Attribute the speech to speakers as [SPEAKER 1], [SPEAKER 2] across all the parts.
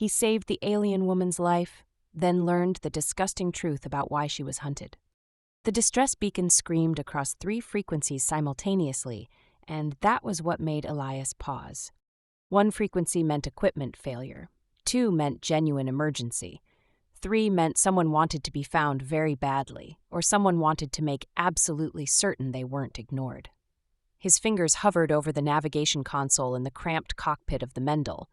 [SPEAKER 1] He saved the alien woman's life, then learned the disgusting truth about why she was hunted. The distress beacon screamed across 3 frequencies simultaneously, and that was what made Elias pause. 1 frequency meant equipment failure. 2 meant genuine emergency. 3 meant someone wanted to be found very badly, or someone wanted to make absolutely certain they weren't ignored. His fingers hovered over the navigation console in the cramped cockpit of the Mendel,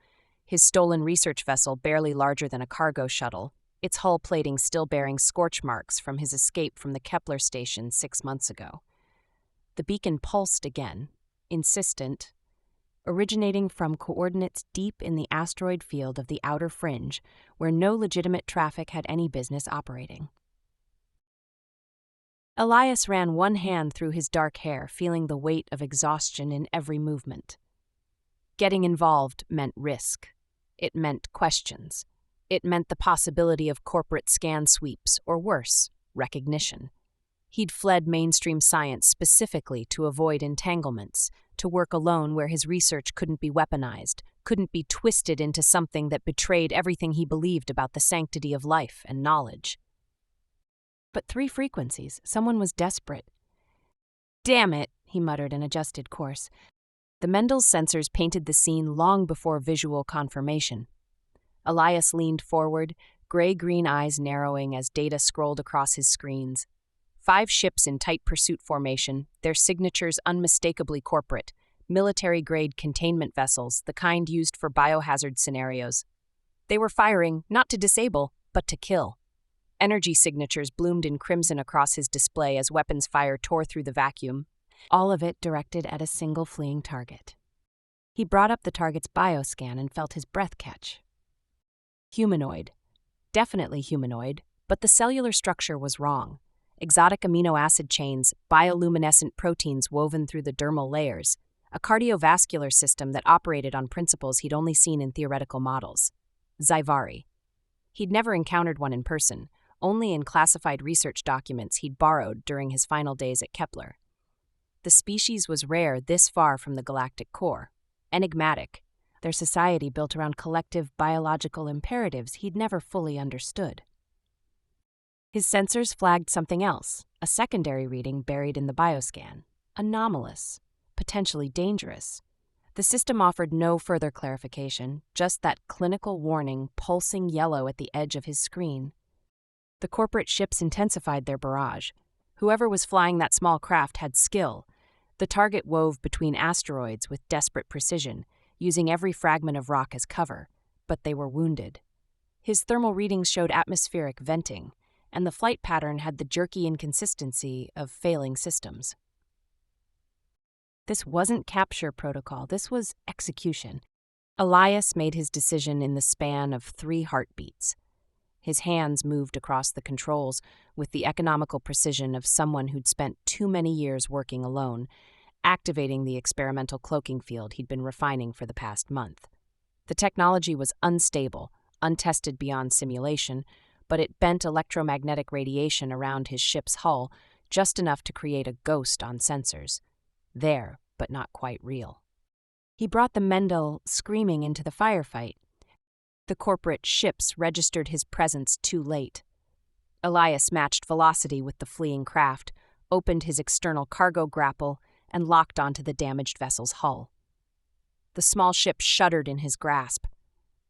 [SPEAKER 1] his stolen research vessel barely larger than a cargo shuttle, its hull plating still bearing scorch marks from his escape from the Kepler station 6 months ago. The beacon pulsed again, insistent, originating from coordinates deep in the asteroid field of the outer fringe, where no legitimate traffic had any business operating. Elias ran one hand through his dark hair, feeling the weight of exhaustion in every movement. Getting involved meant risk. It meant questions. It meant the possibility of corporate scan sweeps, or worse, recognition. He'd fled mainstream science specifically to avoid entanglements, to work alone where his research couldn't be weaponized, couldn't be twisted into something that betrayed everything he believed about the sanctity of life and knowledge. But 3 frequencies, someone was desperate. "Damn it," he muttered and adjusted course. The Mendel's sensors painted the scene long before visual confirmation. Elias leaned forward, gray-green eyes narrowing as data scrolled across his screens. 5 ships in tight pursuit formation, their signatures unmistakably corporate, military-grade containment vessels, the kind used for biohazard scenarios. They were firing, not to disable, but to kill. Energy signatures bloomed in crimson across his display as weapons fire tore through the vacuum, all of it directed at a single fleeing target. He brought up the target's bioscan and felt his breath catch. Humanoid. Definitely humanoid, but the cellular structure was wrong. Exotic amino acid chains, bioluminescent proteins woven through the dermal layers, a cardiovascular system that operated on principles he'd only seen in theoretical models. Zyvari. He'd never encountered one in person, only in classified research documents he'd borrowed during his final days at Kepler. The species was rare this far from the galactic core, enigmatic, their society built around collective biological imperatives he'd never fully understood. His sensors flagged something else, a secondary reading buried in the bioscan, anomalous, potentially dangerous. The system offered no further clarification, just that clinical warning pulsing yellow at the edge of his screen. The corporate ships intensified their barrage. Whoever was flying that small craft had skill. The target wove between asteroids with desperate precision, using every fragment of rock as cover, but they were wounded. His thermal readings showed atmospheric venting, and the flight pattern had the jerky inconsistency of failing systems. This wasn't capture protocol, this was execution. Elias made his decision in the span of 3 heartbeats. His hands moved across the controls with the economical precision of someone who'd spent too many years working alone, activating the experimental cloaking field he'd been refining for the past month. The technology was unstable, untested beyond simulation, but it bent electromagnetic radiation around his ship's hull just enough to create a ghost on sensors. There, but not quite real. He brought the Mendel screaming into the firefight. The corporate ships registered his presence too late. Elias matched velocity with the fleeing craft, opened his external cargo grapple, and locked onto the damaged vessel's hull. The small ship shuddered in his grasp.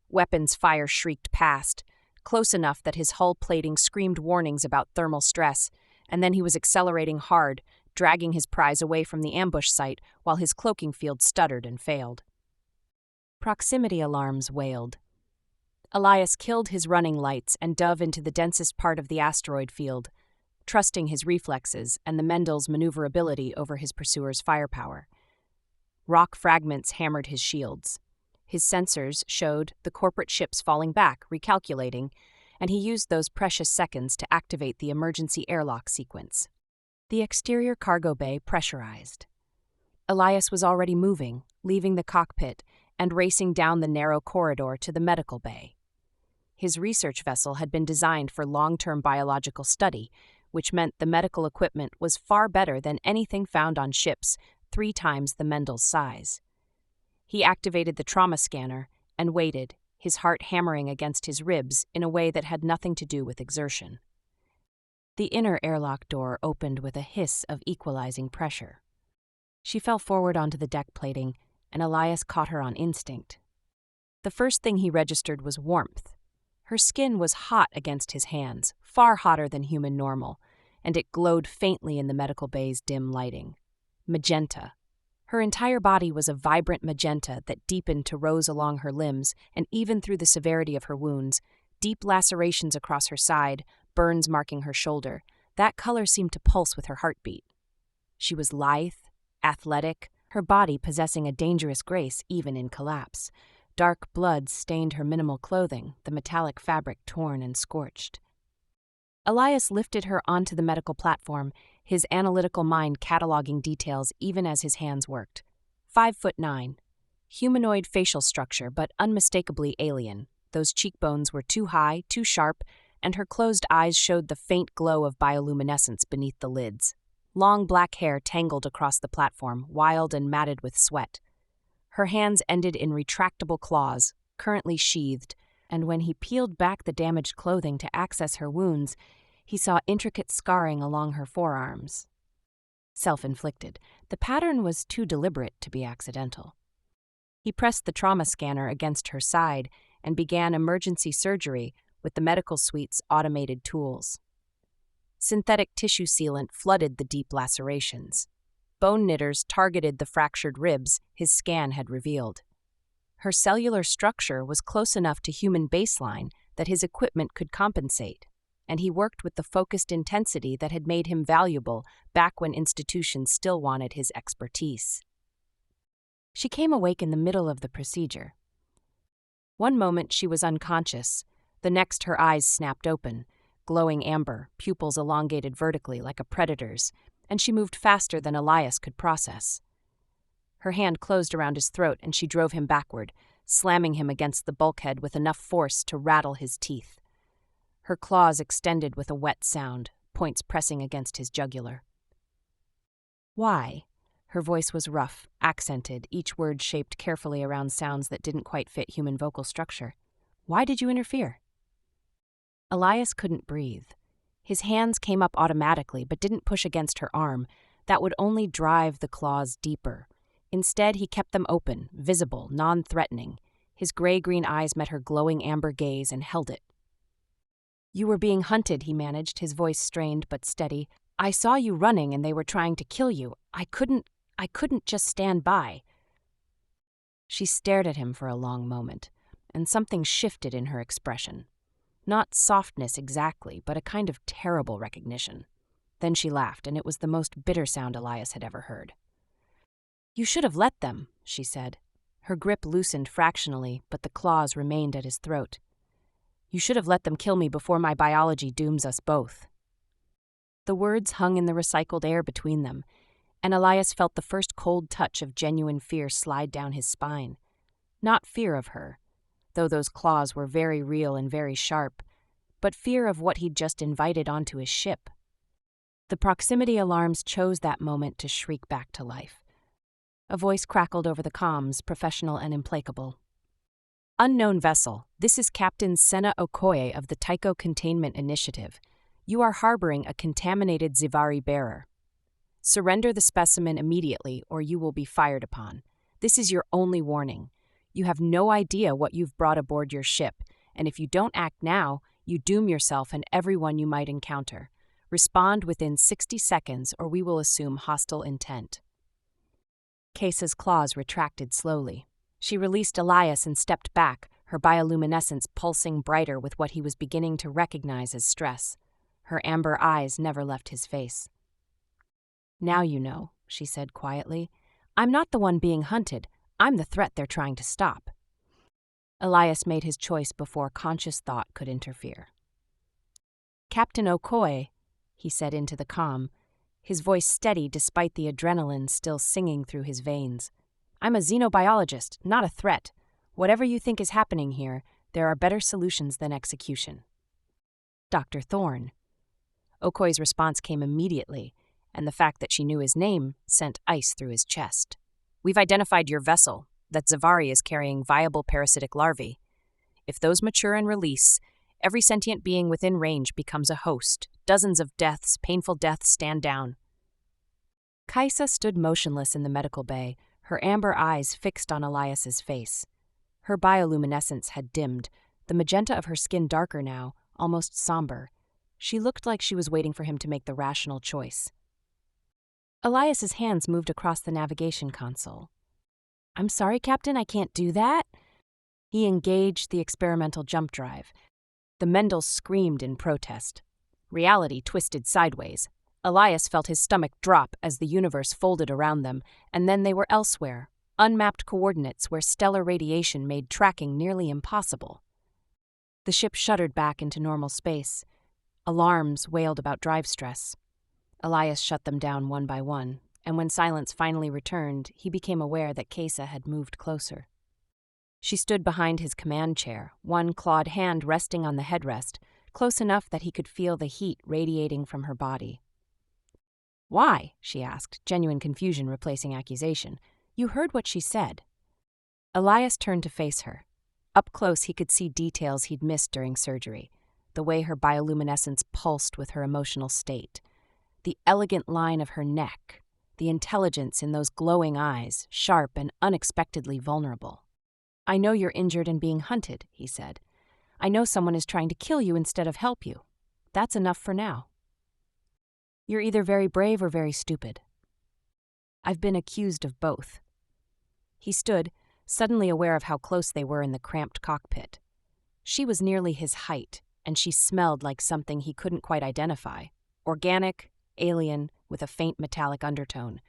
[SPEAKER 1] Weapons fire shrieked past, close enough that his hull plating screamed warnings about thermal stress, and then he was accelerating hard, dragging his prize away from the ambush site while his cloaking field stuttered and failed. Proximity alarms wailed. Elias killed his running lights and dove into the densest part of the asteroid field, trusting his reflexes and the Mendel's maneuverability over his pursuer's firepower. Rock fragments hammered his shields. His sensors showed the corporate ships falling back, recalculating, and he used those precious seconds to activate the emergency airlock sequence. The exterior cargo bay pressurized. Elias was already moving, leaving the cockpit, and racing down the narrow corridor to the medical bay. His research vessel had been designed for long-term biological study, which meant the medical equipment was far better than anything found on ships 3 times the Mendel's size. He activated the trauma scanner and waited, his heart hammering against his ribs in a way that had nothing to do with exertion. The inner airlock door opened with a hiss of equalizing pressure. She fell forward onto the deck plating, and Elias caught her on instinct. The first thing he registered was warmth. Her skin was hot against his hands, far hotter than human normal, and it glowed faintly in the medical bay's dim lighting. Magenta. Her entire body was a vibrant magenta that deepened to rose along her limbs and even through the severity of her wounds, deep lacerations across her side, burns marking her shoulder. That color seemed to pulse with her heartbeat. She was lithe, athletic, her body possessing a dangerous grace even in collapse. Dark blood stained her minimal clothing, the metallic fabric torn and scorched. Elias lifted her onto the medical platform, his analytical mind cataloging details even as his hands worked. 5'9". Humanoid facial structure, but unmistakably alien. Those cheekbones were too high, too sharp, and her closed eyes showed the faint glow of bioluminescence beneath the lids. Long black hair tangled across the platform, wild and matted with sweat. Her hands ended in retractable claws, currently sheathed, and when he peeled back the damaged clothing to access her wounds, he saw intricate scarring along her forearms. Self-inflicted, the pattern was too deliberate to be accidental. He pressed the trauma scanner against her side and began emergency surgery with the medical suite's automated tools. Synthetic tissue sealant flooded the deep lacerations. Bone knitters targeted the fractured ribs his scan had revealed. Her cellular structure was close enough to human baseline that his equipment could compensate, and he worked with the focused intensity that had made him valuable back when institutions still wanted his expertise. She came awake in the middle of the procedure. One moment she was unconscious, the next her eyes snapped open, glowing amber, pupils elongated vertically like a predator's, and she moved faster than Elias could process. Her hand closed around his throat and she drove him backward, slamming him against the bulkhead with enough force to rattle his teeth. Her claws extended with a wet sound, points pressing against his jugular. "Why?" Her voice was rough, accented, each word shaped carefully around sounds that didn't quite fit human vocal structure. "Why did you interfere?" Elias couldn't breathe. His hands came up automatically but didn't push against her arm. That would only drive the claws deeper. Instead, he kept them open, visible, non-threatening. His gray-green eyes met her glowing amber gaze and held it. "You were being hunted," he managed, his voice strained but steady. "I saw you running and they were trying to kill you. I couldn't just stand by." She stared at him for a long moment, and something shifted in her expression. Not softness exactly, but a kind of terrible recognition. Then she laughed, and it was the most bitter sound Elias had ever heard. "You should have let them," she said. Her grip loosened fractionally, but the claws remained at his throat. "You should have let them kill me before my biology dooms us both." The words hung in the recycled air between them, and Elias felt the first cold touch of genuine fear slide down his spine. Not fear of her, though those claws were very real and very sharp, but fear of what he'd just invited onto his ship. The proximity alarms chose that moment to shriek back to life. A voice crackled over the comms, professional and implacable. "Unknown vessel, this is Captain Senna Okoye of the Tycho Containment Initiative. You are harboring a contaminated Zivari bearer. Surrender the specimen immediately or you will be fired upon. This is your only warning. You have no idea what you've brought aboard your ship, and if you don't act now, you doom yourself and everyone you might encounter. Respond within 60 seconds or we will assume hostile intent." Case's claws retracted slowly. She released Elias and stepped back, her bioluminescence pulsing brighter with what he was beginning to recognize as stress. Her amber eyes never left his face. "Now you know," she said quietly. "I'm not the one being hunted. I'm the threat they're trying to stop." Elias made his choice before conscious thought could interfere. "Captain Okoye," he said into the comm, his voice steady despite the adrenaline still singing through his veins. "I'm a xenobiologist, not a threat. Whatever you think is happening here, there are better solutions than execution." "Dr. Thorne." Okoye's response came immediately, and the fact that she knew his name sent ice through his chest. "We've identified your vessel, that Zivari is carrying viable parasitic larvae. If those mature and release, every sentient being within range becomes a host. Dozens of deaths, painful deaths, stand down. Kaisa stood motionless in the medical bay, her amber eyes fixed on Elias's face. Her bioluminescence had dimmed, the magenta of her skin darker now, almost somber. She looked like she was waiting for him to make the rational choice. Elias's hands moved across the navigation console. "I'm sorry, Captain, I can't do that." He engaged the experimental jump drive. The Mendels screamed in protest. Reality twisted sideways. Elias felt his stomach drop as the universe folded around them, and then they were elsewhere, unmapped coordinates where stellar radiation made tracking nearly impossible. The ship shuddered back into normal space. Alarms wailed about drive stress. Elias shut them down one by one, and when silence finally returned, he became aware that Kaisa had moved closer. She stood behind his command chair, one clawed hand resting on the headrest, close enough that he could feel the heat radiating from her body. "Why?" she asked, genuine confusion replacing accusation. "You heard what she said." Elias turned to face her. Up close he could see details he'd missed during surgery, the way her bioluminescence pulsed with her emotional state, the elegant line of her neck, the intelligence in those glowing eyes, sharp and unexpectedly vulnerable. "I know you're injured and being hunted," he said. "I know someone is trying to kill you instead of help you. That's enough for now. You're either very brave or very stupid. I've been accused of both." He stood, suddenly aware of how close they were in the cramped cockpit. She was nearly his height, and she smelled like something he couldn't quite identify. Organic, alien, with a faint metallic undertone.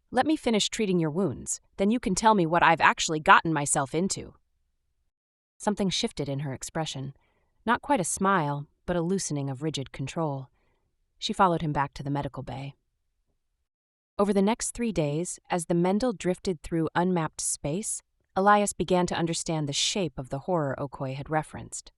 [SPEAKER 1] "Let me finish treating your wounds, then you can tell me what I've actually gotten myself into." Something shifted in her expression. Not quite a smile, but a loosening of rigid control. She followed him back to the medical bay. Over the next 3 days, as the Mendel drifted through unmapped space, Elias began to understand the shape of the horror Okoye had referenced.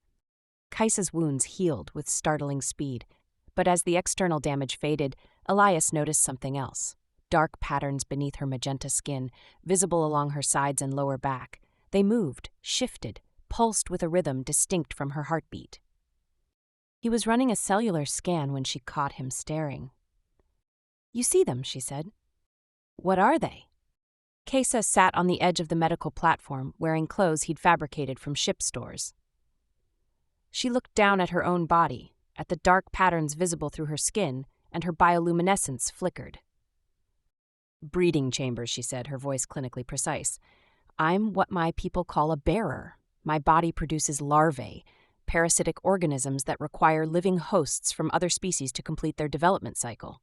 [SPEAKER 1] Kaisa's wounds healed with startling speed, but as the external damage faded, Elias noticed something else. Dark patterns beneath her magenta skin, visible along her sides and lower back. They moved, shifted, pulsed with a rhythm distinct from her heartbeat. He was running a cellular scan when she caught him staring. "You see them," she said. "What are they?" Kaisa sat on the edge of the medical platform, wearing clothes he'd fabricated from ship stores. She looked down at her own body, at the dark patterns visible through her skin, and her bioluminescence flickered. "Breeding chambers," she said, her voice clinically precise. "I'm what my people call a bearer. My body produces larvae, parasitic organisms that require living hosts from other species to complete their development cycle."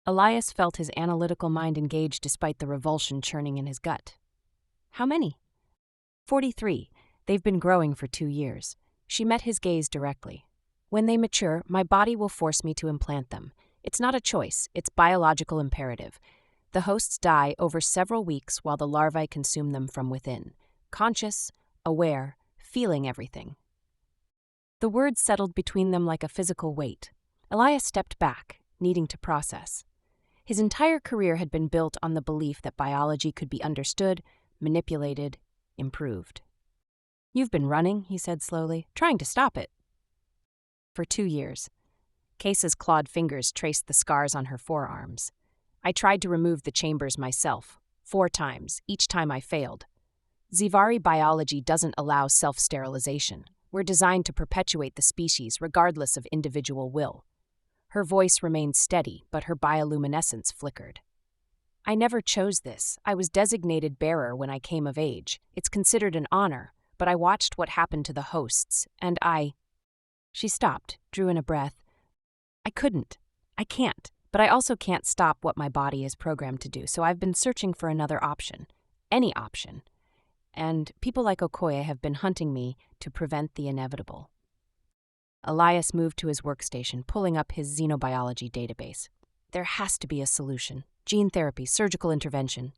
[SPEAKER 1] Elias felt his analytical mind engage despite the revulsion churning in his gut. "How many?" 43. They've been growing for 2 years. She met his gaze directly. "When they mature, my body will force me to implant them. It's not a choice, it's biological imperative. The hosts die over several weeks while the larvae consume them from within, conscious, aware, feeling everything." The words settled between them like a physical weight. Elias stepped back, needing to process. His entire career had been built on the belief that biology could be understood, manipulated, improved. "You've been running," he said slowly, "trying to stop it." "For 2 years. Kaisa's clawed fingers traced the scars on her forearms. "I tried to remove the chambers myself, 4 times, each time I failed. Zivari biology doesn't allow self-sterilization. We're designed to perpetuate the species regardless of individual will." Her voice remained steady, but her bioluminescence flickered. "I never chose this. I was designated bearer when I came of age. It's considered an honor, but I watched what happened to the hosts, and I—" She stopped, drew in a breath. "I couldn't. I can't. But I also can't stop what my body is programmed to do, so I've been searching for another option. Any option. And people like Okoye have been hunting me to prevent the inevitable." Elias moved to his workstation, pulling up his xenobiology database. "There has to be a solution. Gene therapy, surgical intervention."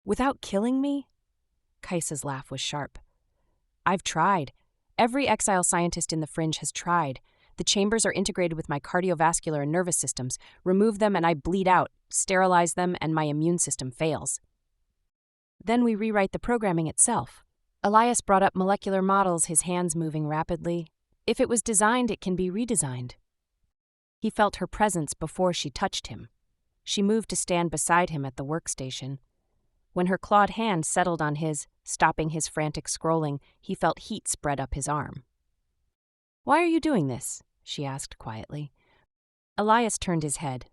[SPEAKER 1] "Without killing me?" Kaisa's laugh was sharp. "I've tried. Every exile scientist in the Fringe has tried. The chambers are integrated with my cardiovascular and nervous systems. Remove them and I bleed out, sterilize them and my immune system fails. Then we rewrite the programming itself. Elias brought up molecular models, his hands moving rapidly. If it was designed, it can be redesigned. He felt her presence before she touched him. She moved to stand beside him at the workstation. When her clawed hand settled on his, stopping his frantic scrolling, he felt heat spread up his arm. "Why are you doing this?" she asked quietly. Elias turned his head.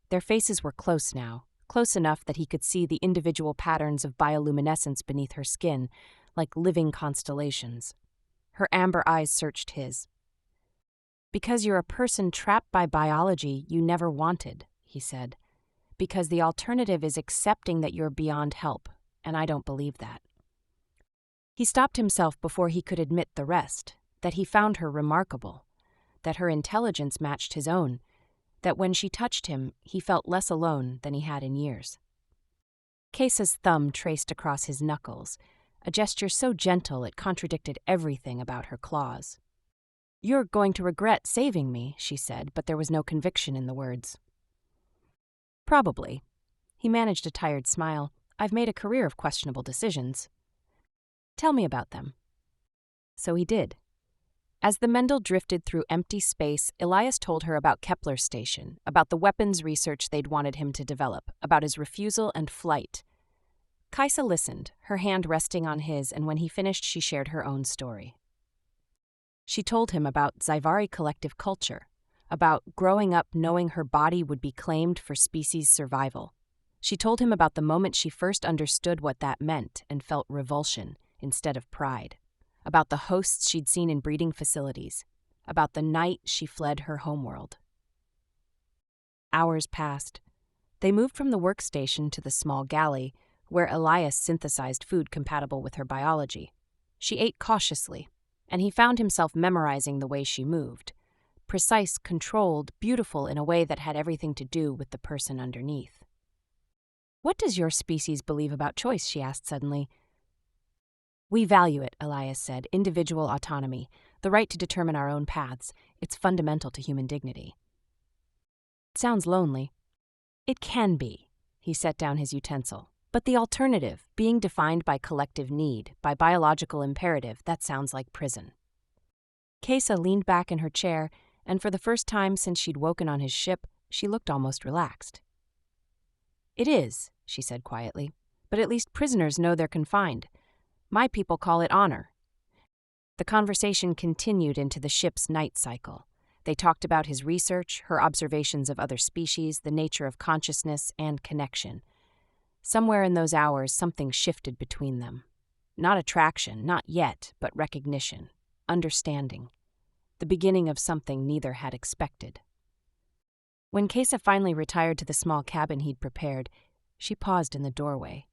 [SPEAKER 1] Their faces were close now, close enough that he could see the individual patterns of bioluminescence beneath her skin, like living constellations. Her amber eyes searched his. "Because you're a person trapped by biology you never wanted," he said. "Because the alternative is accepting that you're beyond help, and I don't believe that." He stopped himself before he could admit the rest, that he found her remarkable, that her intelligence matched his own, that when she touched him, he felt less alone than he had in years. Kesa's thumb traced across his knuckles, a gesture so gentle it contradicted everything about her claws. "You're going to regret saving me," she said, but there was no conviction in the words. "Probably." He managed a tired smile. "I've made a career of questionable decisions." "Tell me about them." So he did. As the Mendel drifted through empty space, Elias told her about Kepler's station, about the weapons research they'd wanted him to develop, about his refusal and flight. Kaisa listened, her hand resting on his, and when he finished, she shared her own story. She told him about Zyvari collective culture, about growing up knowing her body would be claimed for species survival. She told him about the moment she first understood what that meant and felt revulsion instead of pride, about the hosts she'd seen in breeding facilities, about the night she fled her homeworld. Hours passed. They moved from the workstation to the small galley, where Elias synthesized food compatible with her biology. She ate cautiously, and he found himself memorizing the way she moved. Precise, controlled, beautiful in a way that had everything to do with the person underneath. "What does your species believe about choice?" she asked suddenly. "We value it," Elias said, "individual autonomy, the right to determine our own paths. It's fundamental to human dignity." "It sounds lonely." "It can be." He set down his utensil. "But the alternative, being defined by collective need, by biological imperative, that sounds like prison." Kesa leaned back in her chair, and for the first time since she'd woken on his ship, she looked almost relaxed. "It is," she said quietly, "but at least prisoners know they're confined. My people call it honor." The conversation continued into the ship's night cycle. They talked about his research, her observations of other species, the nature of consciousness and connection. Somewhere in those hours, something shifted between them. Not attraction, not yet, but recognition, understanding. The beginning of something neither had expected. When Kesa finally retired to the small cabin he'd prepared, she paused in the doorway.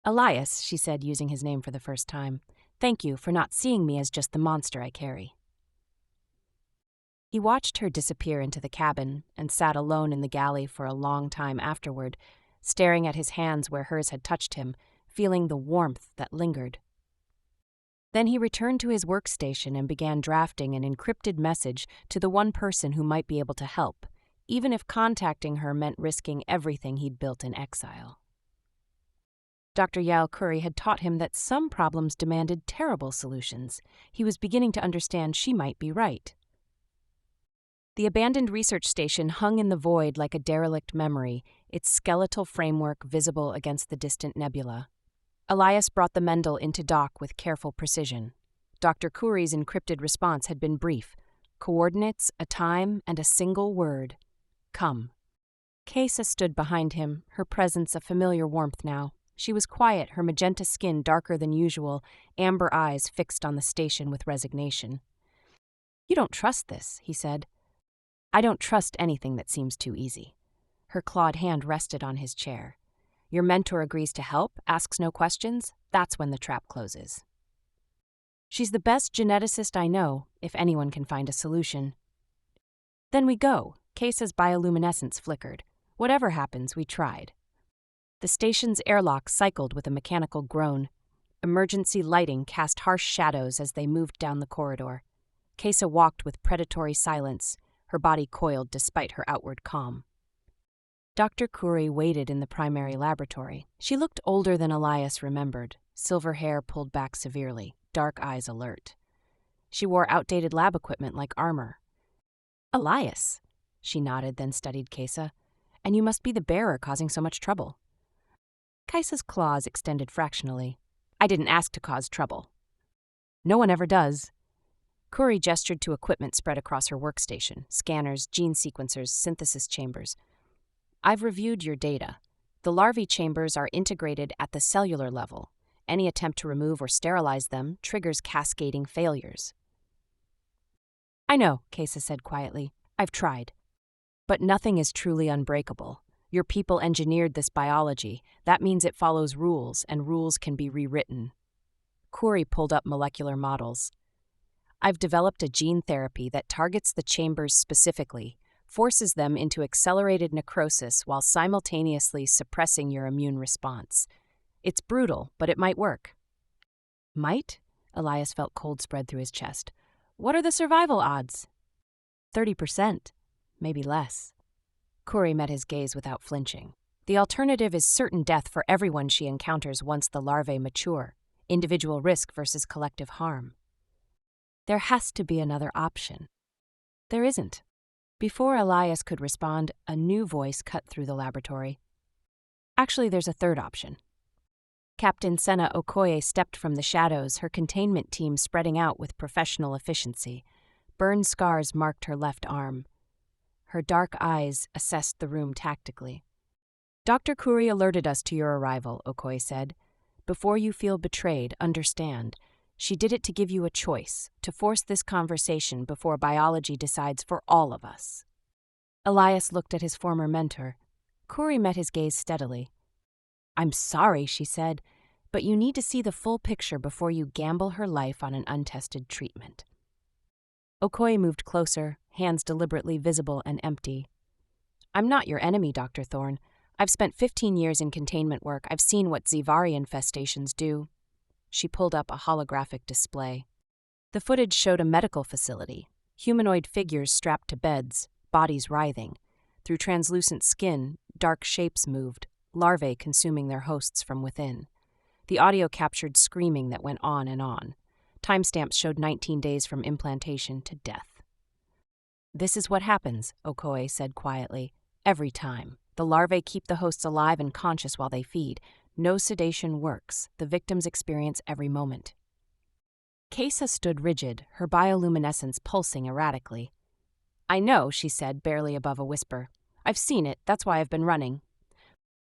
[SPEAKER 1] "Elias," she said, using his name for the first time, "thank you for not seeing me as just the monster I carry." He watched her disappear into the cabin and sat alone in the galley for a long time afterward, staring at his hands where hers had touched him, feeling the warmth that lingered. Then he returned to his workstation and began drafting an encrypted message to the one person who might be able to help, even if contacting her meant risking everything he'd built in exile. Dr. Yael Curry had taught him that some problems demanded terrible solutions. He was beginning to understand she might be right. The abandoned research station hung in the void like a derelict memory, its skeletal framework visible against the distant nebula. Elias brought the Mendel into dock with careful precision. Dr. Curry's encrypted response had been brief: coordinates, a time, and a single word: come. Kesa stood behind him, her presence a familiar warmth now. She was quiet, her magenta skin darker than usual, amber eyes fixed on the station with resignation. "You don't trust this," he said. "I don't trust anything that seems too easy." Her clawed hand rested on his chair. "Your mentor agrees to help, asks no questions. That's when the trap closes." "She's the best geneticist I know, if anyone can find a solution." "Then we go." Kesa's bioluminescence flickered. "Whatever happens, we tried." The station's airlock cycled with a mechanical groan. Emergency lighting cast harsh shadows as they moved down the corridor. Kesa walked with predatory silence, her body coiled despite her outward calm. Dr. Curry waited in the primary laboratory. She looked older than Elias remembered, silver hair pulled back severely, dark eyes alert. She wore outdated lab equipment like armor. "Elias," she nodded, then studied Kesa. "And you must be the bearer causing so much trouble." Kaisa's claws extended fractionally. "I didn't ask to cause trouble." "No one ever does." Kuri gestured to equipment spread across her workstation: scanners, gene sequencers, synthesis chambers. "I've reviewed your data. The larvae chambers are integrated at the cellular level. Any attempt to remove or sterilize them triggers cascading failures." "I know," Kesa said quietly. "I've tried. But nothing is truly unbreakable. Your people engineered this biology. That means it follows rules, and rules can be rewritten." Kuri pulled up molecular models. "I've developed a gene therapy that targets the chambers specifically, forces them into accelerated necrosis while simultaneously suppressing your immune response. It's brutal, but it might work." "Might?" Elias felt cold spread through his chest. "What are the survival odds?" 30%, maybe less." Kuri met his gaze without flinching. "The alternative is certain death for everyone she encounters once the larvae mature, individual risk versus collective harm." "There has to be another option." "There isn't." Before Elias could respond, a new voice cut through the laboratory. "Actually, there's a third option." Captain Senna Okoye stepped from the shadows, her containment team spreading out with professional efficiency. Burned scars marked her left arm. Her dark eyes assessed the room tactically. "Dr. Kuri alerted us to your arrival," Okoye said. "Before you feel betrayed, understand. She did it to give you a choice, to force this conversation before biology decides for all of us." Elias looked at his former mentor. Kuri met his gaze steadily. "I'm sorry," she said, "but you need to see the full picture before you gamble her life on an untested treatment." Okoye moved closer, hands deliberately visible and empty. "I'm not your enemy, Dr. Thorne. I've spent 15 years in containment work. I've seen what Zivari infestations do." She pulled up a holographic display. The footage showed a medical facility, humanoid figures strapped to beds, bodies writhing. Through translucent skin, dark shapes moved, larvae consuming their hosts from within. The audio captured screaming that went on and on. Timestamps showed 19 days from implantation to death. "This is what happens," Okoye said quietly. "Every time. The larvae keep the hosts alive and conscious while they feed. No sedation works. The victims experience every moment." Kesa stood rigid, her bioluminescence pulsing erratically. "I know," she said, barely above a whisper. "I've seen it. That's why I've been running."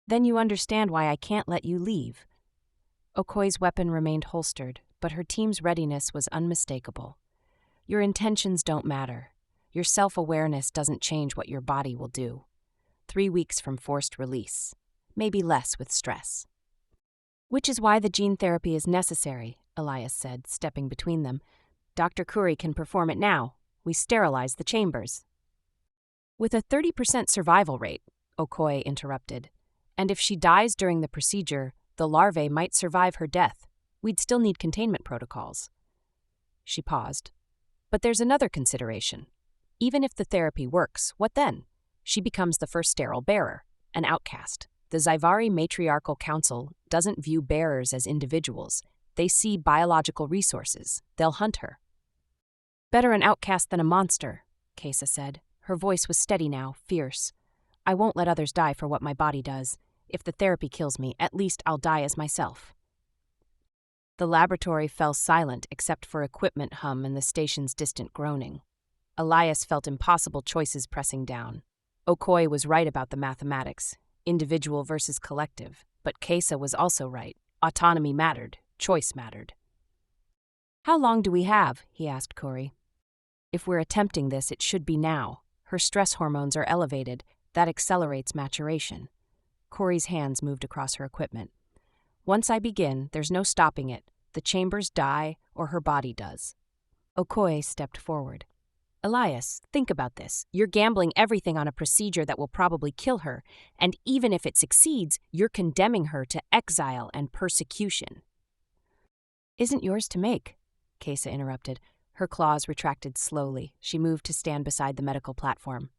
[SPEAKER 1] "Then you understand why I can't let you leave." Okoye's weapon remained holstered, but her team's readiness was unmistakable. "Your intentions don't matter. Your self-awareness doesn't change what your body will do. 3 weeks from forced release. Maybe less with stress." "Which is why the gene therapy is necessary," Elias said, stepping between them. "Dr. Kuri can perform it now. We sterilize the chambers." "With a 30% survival rate," Okoye interrupted. "And if she dies during the procedure, the larvae might survive her death. We'd still need containment protocols." She paused. "But there's another consideration. Even if the therapy works, what then? She becomes the first sterile bearer, an outcast. The Zivari Matriarchal Council doesn't view bearers as individuals. They see biological resources. They'll hunt her." "Better an outcast than a monster," Kesa said. Her voice was steady now, fierce. "I won't let others die for what my body does. If the therapy kills me, at least I'll die as myself." The laboratory fell silent except for equipment hum and the station's distant groaning. Elias felt impossible choices pressing down. Okoye was right about the mathematics, individual versus collective, but Kesa was also right. Autonomy mattered, choice mattered. "How long do we have?" he asked Kuri. "If we're attempting this, it should be now. Her stress hormones are elevated. That accelerates maturation." Kuri's hands moved across her equipment. "Once I begin, there's no stopping it. The chambers die, or her body does." Okoye stepped forward. "Elias, think about this. You're gambling everything on a procedure that will probably kill her, and even if it succeeds, you're condemning her to exile and persecution." "Isn't yours to make," Kesa interrupted. Her claws retracted slowly. She moved to stand beside the medical platform.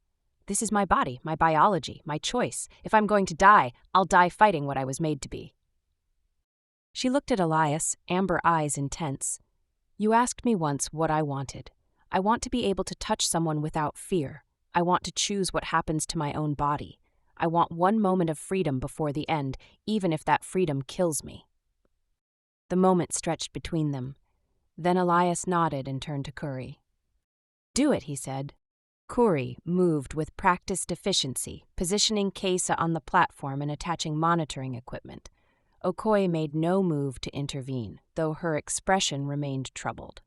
[SPEAKER 1] "This is my body, my biology, my choice. If I'm going to die, I'll die fighting what I was made to be." She looked at Elias, amber eyes intense. You asked me once what I wanted. I want to be able to touch someone without fear. I want to choose what happens to my own body. I want one moment of freedom before the end, even if that freedom kills me. The moment stretched between them. Then Elias nodded and turned to Kuri. Do it, he said. Kuri moved with practiced efficiency, positioning Kesa on the platform and attaching monitoring equipment. Okoye made no move to intervene, though her expression remained troubled.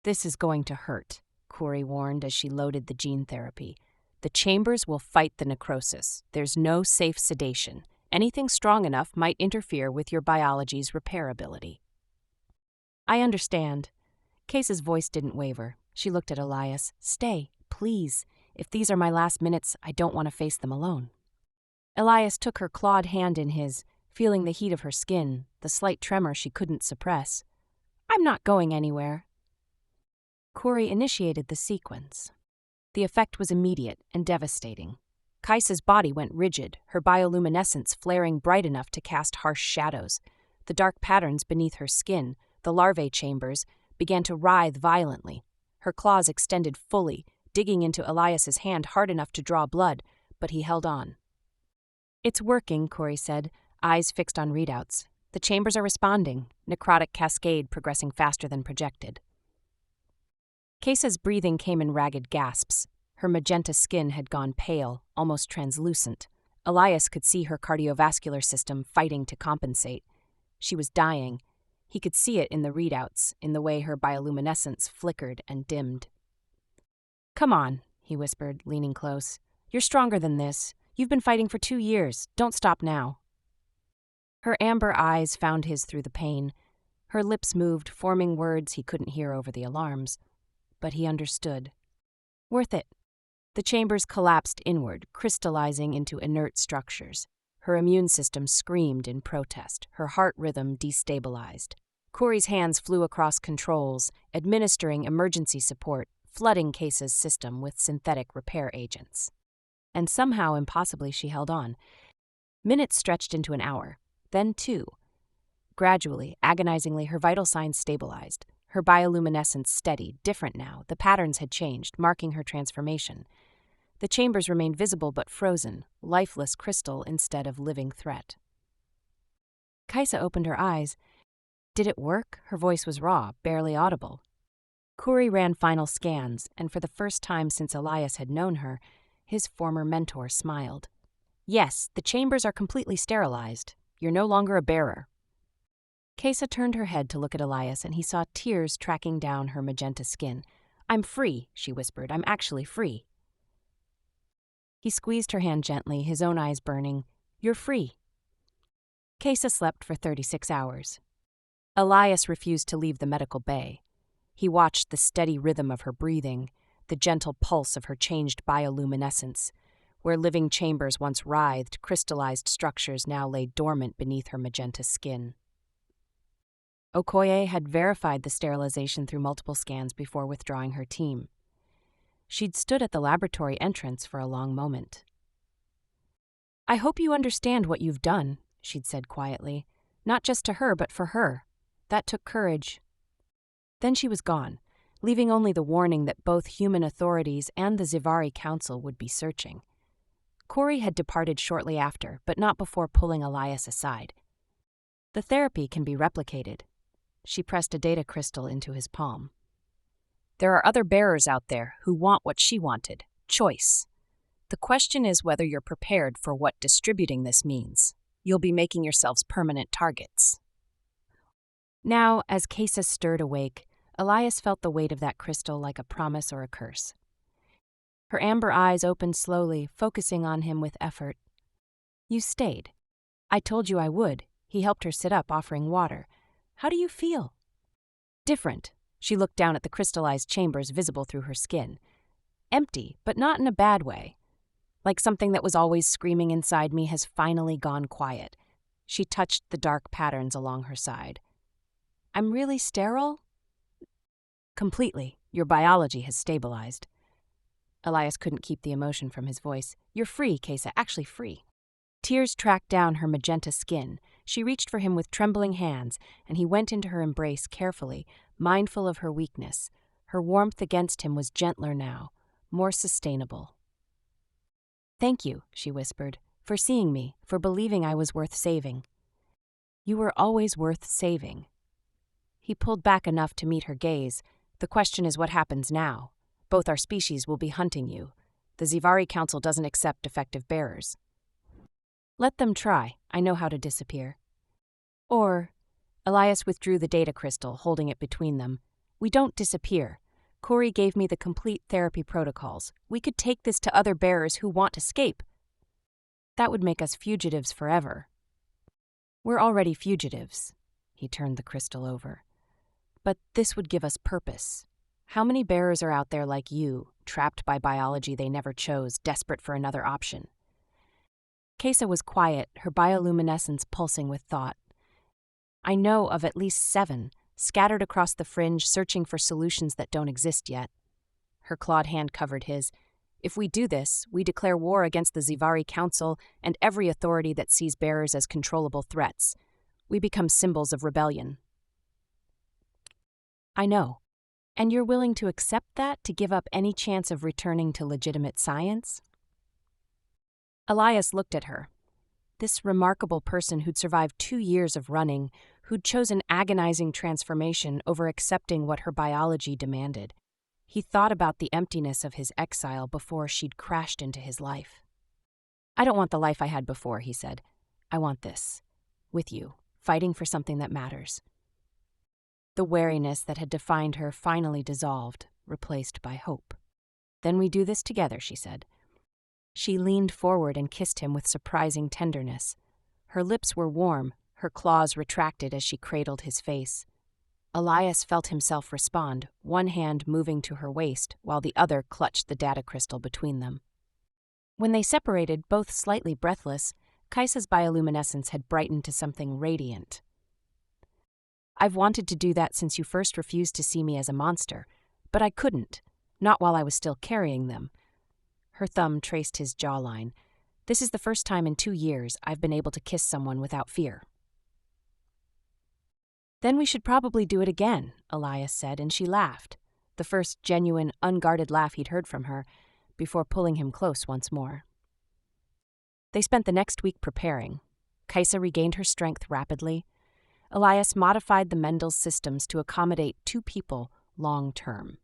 [SPEAKER 1] This is going to hurt, Kuri warned as she loaded the gene therapy. The chambers will fight the necrosis. There's no safe sedation. Anything strong enough might interfere with your biology's repairability. I understand. Kesa's voice didn't waver. She looked at Elias. Stay, please. If these are my last minutes, I don't want to face them alone. Elias took her clawed hand in his, feeling the heat of her skin, the slight tremor she couldn't suppress. I'm not going anywhere. Kuri initiated the sequence. The effect was immediate and devastating. Kaisa's body went rigid, her bioluminescence flaring bright enough to cast harsh shadows. The dark patterns beneath her skin, the larvae chambers, began to writhe violently. Her claws extended fully, digging into Elias's hand hard enough to draw blood, but he held on. It's working, Kuri said, eyes fixed on readouts. The chambers are responding, necrotic cascade progressing faster than projected. Kesa's breathing came in ragged gasps. Her magenta skin had gone pale, almost translucent. Elias could see her cardiovascular system fighting to compensate. She was dying. He could see it in the readouts, in the way her bioluminescence flickered and dimmed. Come on, he whispered, leaning close. You're stronger than this. You've been fighting for 2 years. Don't stop now. Her amber eyes found his through the pain. Her lips moved, forming words he couldn't hear over the alarms. But he understood. Worth it. The chambers collapsed inward, crystallizing into inert structures. Her immune system screamed in protest, her heart rhythm destabilized. Kuri's hands flew across controls, administering emergency support, flooding Kesa's system with synthetic repair agents. And somehow, impossibly, she held on. Minutes stretched into an hour, then 2. Gradually, agonizingly, her vital signs stabilized. Her bioluminescence steadied, different now. The patterns had changed, marking her transformation. The chambers remained visible but frozen, lifeless crystal instead of living threat. Kaisa opened her eyes. Did it work? Her voice was raw, barely audible. Kuri ran final scans, and for the first time since Elias had known her, his former mentor smiled. Yes, the chambers are completely sterilized. You're no longer a bearer. Kesa turned her head to look at Elias, and he saw tears tracking down her magenta skin. I'm free, she whispered. I'm actually free. He squeezed her hand gently, his own eyes burning. You're free. Kesa slept for 36 hours. Elias refused to leave the medical bay. He watched the steady rhythm of her breathing, the gentle pulse of her changed bioluminescence. Where living chambers once writhed, crystallized structures now lay dormant beneath her magenta skin. Okoye had verified the sterilization through multiple scans before withdrawing her team. She'd stood at the laboratory entrance for a long moment. I hope you understand what you've done, she'd said quietly. Not just to her, but for her. That took courage. Then she was gone, leaving only the warning that both human authorities and the Zivari Council would be searching. Kuri had departed shortly after, but not before pulling Elias aside. The therapy can be replicated. She pressed a data crystal into his palm. There are other bearers out there who want what she wanted, choice. The question is whether you're prepared for what distributing this means. You'll be making yourselves permanent targets. Now, as Kesa stirred awake, Elias felt the weight of that crystal like a promise or a curse. Her amber eyes opened slowly, focusing on him with effort. You stayed. I told you I would. He helped her sit up, offering water. How do you feel? Different. She looked down at the crystallized chambers visible through her skin. Empty, but not in a bad way. Like something that was always screaming inside me has finally gone quiet. She touched the dark patterns along her side. I'm really sterile? Completely. Your biology has stabilized. Elias couldn't keep the emotion from his voice. You're free, Kesa, actually free. Tears tracked down her magenta skin. She reached for him with trembling hands, and he went into her embrace carefully, mindful of her weakness. Her warmth against him was gentler now, more sustainable. "Thank you," she whispered, "for seeing me, for believing I was worth saving." "You were always worth saving." He pulled back enough to meet her gaze. "The question is what happens now. Both our species will be hunting you. The Zivari Council doesn't accept defective bearers." "Let them try. I know how to disappear." Or, Elias withdrew the data crystal, holding it between them. "We don't disappear. Corey gave me the complete therapy protocols. We could take this to other bearers who want to escape. That would make us fugitives forever." "We're already fugitives." He turned the crystal over. "But this would give us purpose. How many bearers are out there like you, trapped by biology they never chose, desperate for another option?" Kesa was quiet, her bioluminescence pulsing with thought. "I know of at least 7, scattered across the fringe, searching for solutions that don't exist yet." Her clawed hand covered his. "If we do this, we declare war against the Zivari Council and every authority that sees bearers as controllable threats. We become symbols of rebellion." "I know. And you're willing to accept that, to give up any chance of returning to legitimate science?" Elias looked at her. This remarkable person who'd survived 2 years of running, who'd chosen agonizing transformation over accepting what her biology demanded. He thought about the emptiness of his exile before she'd crashed into his life. "I don't want the life I had before," he said. "I want this. With you, fighting for something that matters." The wariness that had defined her finally dissolved, replaced by hope. "Then we do this together," she said. She leaned forward and kissed him with surprising tenderness. Her lips were warm, her claws retracted as she cradled his face. Elias felt himself respond, one hand moving to her waist while the other clutched the data crystal between them. When they separated, both slightly breathless, Kaisa's bioluminescence had brightened to something radiant. "I've wanted to do that since you first refused to see me as a monster, but I couldn't, not while I was still carrying them." Her thumb traced his jawline. "This is the first time in 2 years I've been able to kiss someone without fear." "Then we should probably do it again," Elias said, and she laughed, the first genuine, unguarded laugh he'd heard from her, before pulling him close once more. They spent the next week preparing. Kaisa regained her strength rapidly. Elias modified the Mendel's systems to accommodate 2 people long-term.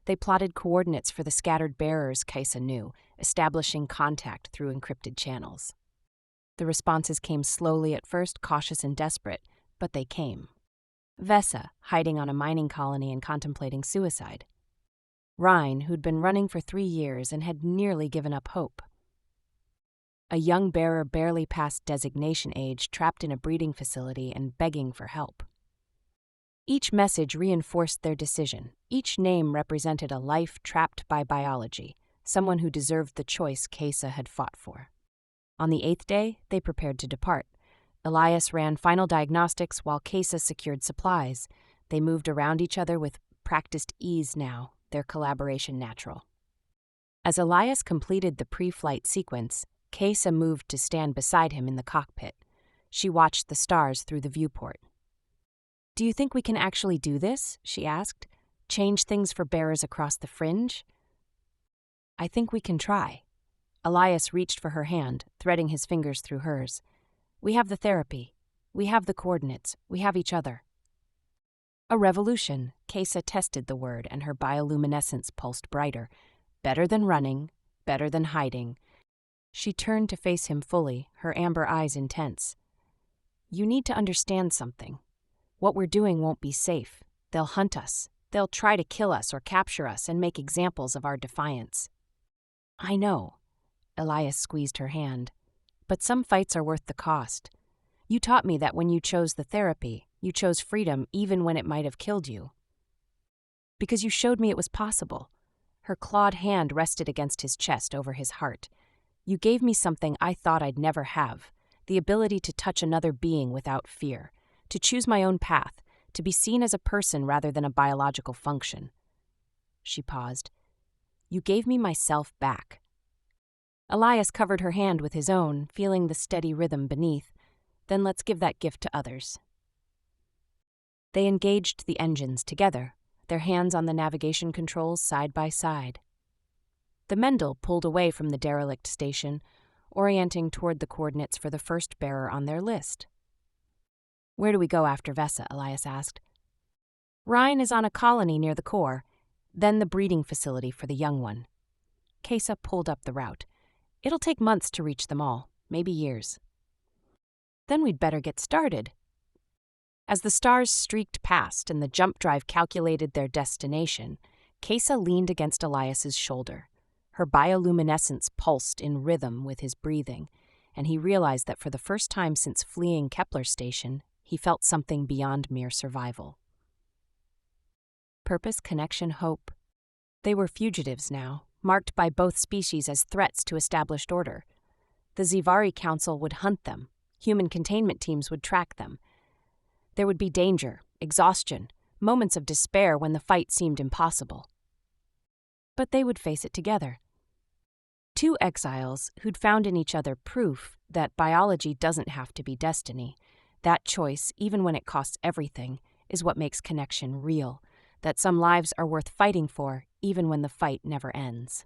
[SPEAKER 1] They plotted coordinates for the scattered bearers Kaisa knew, establishing contact through encrypted channels. The responses came slowly at first, cautious and desperate, but they came. Vesa, hiding on a mining colony and contemplating suicide. Rhine, who'd been running for 3 years and had nearly given up hope. A young bearer barely past designation age, trapped in a breeding facility and begging for help. Each message reinforced their decision. Each name represented a life trapped by biology, someone who deserved the choice Kaisa had fought for. On the 8th day, they prepared to depart. Elias ran final diagnostics while Kaisa secured supplies. They moved around each other with practiced ease now, their collaboration natural. As Elias completed the pre-flight sequence, Kaisa moved to stand beside him in the cockpit. She watched the stars through the viewport. "Do you think we can actually do this?" she asked. "Change things for bearers across the fringe?" "I think we can try." Elias reached for her hand, threading his fingers through hers. "We have the therapy. We have the coordinates. We have each other." A revolution. Kaisa tested the word, and her bioluminescence pulsed brighter. Better than running, better than hiding. She turned to face him fully, her amber eyes intense. "You need to understand something. What we're doing won't be safe. They'll hunt us. They'll try to kill us or capture us and make examples of our defiance." "I know." Elias squeezed her hand. "But some fights are worth the cost. You taught me that when you chose the therapy, you chose freedom even when it might have killed you. Because you showed me it was possible." Her clawed hand rested against his chest over his heart. "You gave me something I thought I'd never have, the ability to touch another being without fear, to choose my own path, to be seen as a person rather than a biological function." She paused. "You gave me myself back." Elias covered her hand with his own, feeling the steady rhythm beneath. Then let's give that gift to others. They engaged the engines together, their hands on the navigation controls side by side. The Mendel pulled away from the derelict station, orienting toward the coordinates for the first bearer on their list. "Where do we go after Vesa?" Elias asked. "Rhine is on a colony near the core, then the breeding facility for the young one." Kesa pulled up the route. "It'll take months to reach them all, maybe years." "Then we'd better get started." As the stars streaked past and the jump drive calculated their destination, Kesa leaned against Elias's shoulder. Her bioluminescence pulsed in rhythm with his breathing, and he realized that for the first time since fleeing Kepler Station, he felt something beyond mere survival. Purpose, connection, hope. They were fugitives now, marked by both species as threats to established order. The Zivari Council would hunt them. Human containment teams would track them. There would be danger, exhaustion, moments of despair when the fight seemed impossible. But they would face it together. Two exiles who'd found in each other proof that biology doesn't have to be destiny. That choice, even when it costs everything, is what makes connection real, that some lives are worth fighting for, even when the fight never ends.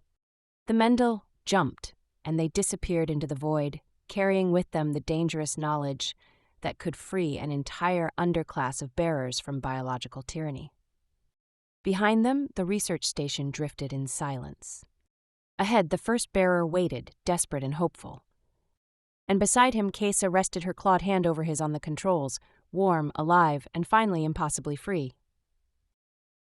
[SPEAKER 1] The Mendel jumped, and they disappeared into the void, carrying with them the dangerous knowledge that could free an entire underclass of bearers from biological tyranny. Behind them, the research station drifted in silence. Ahead, the first bearer waited, desperate and hopeful. And beside him, Kesa rested her clawed hand over his on the controls, warm, alive, and finally impossibly free.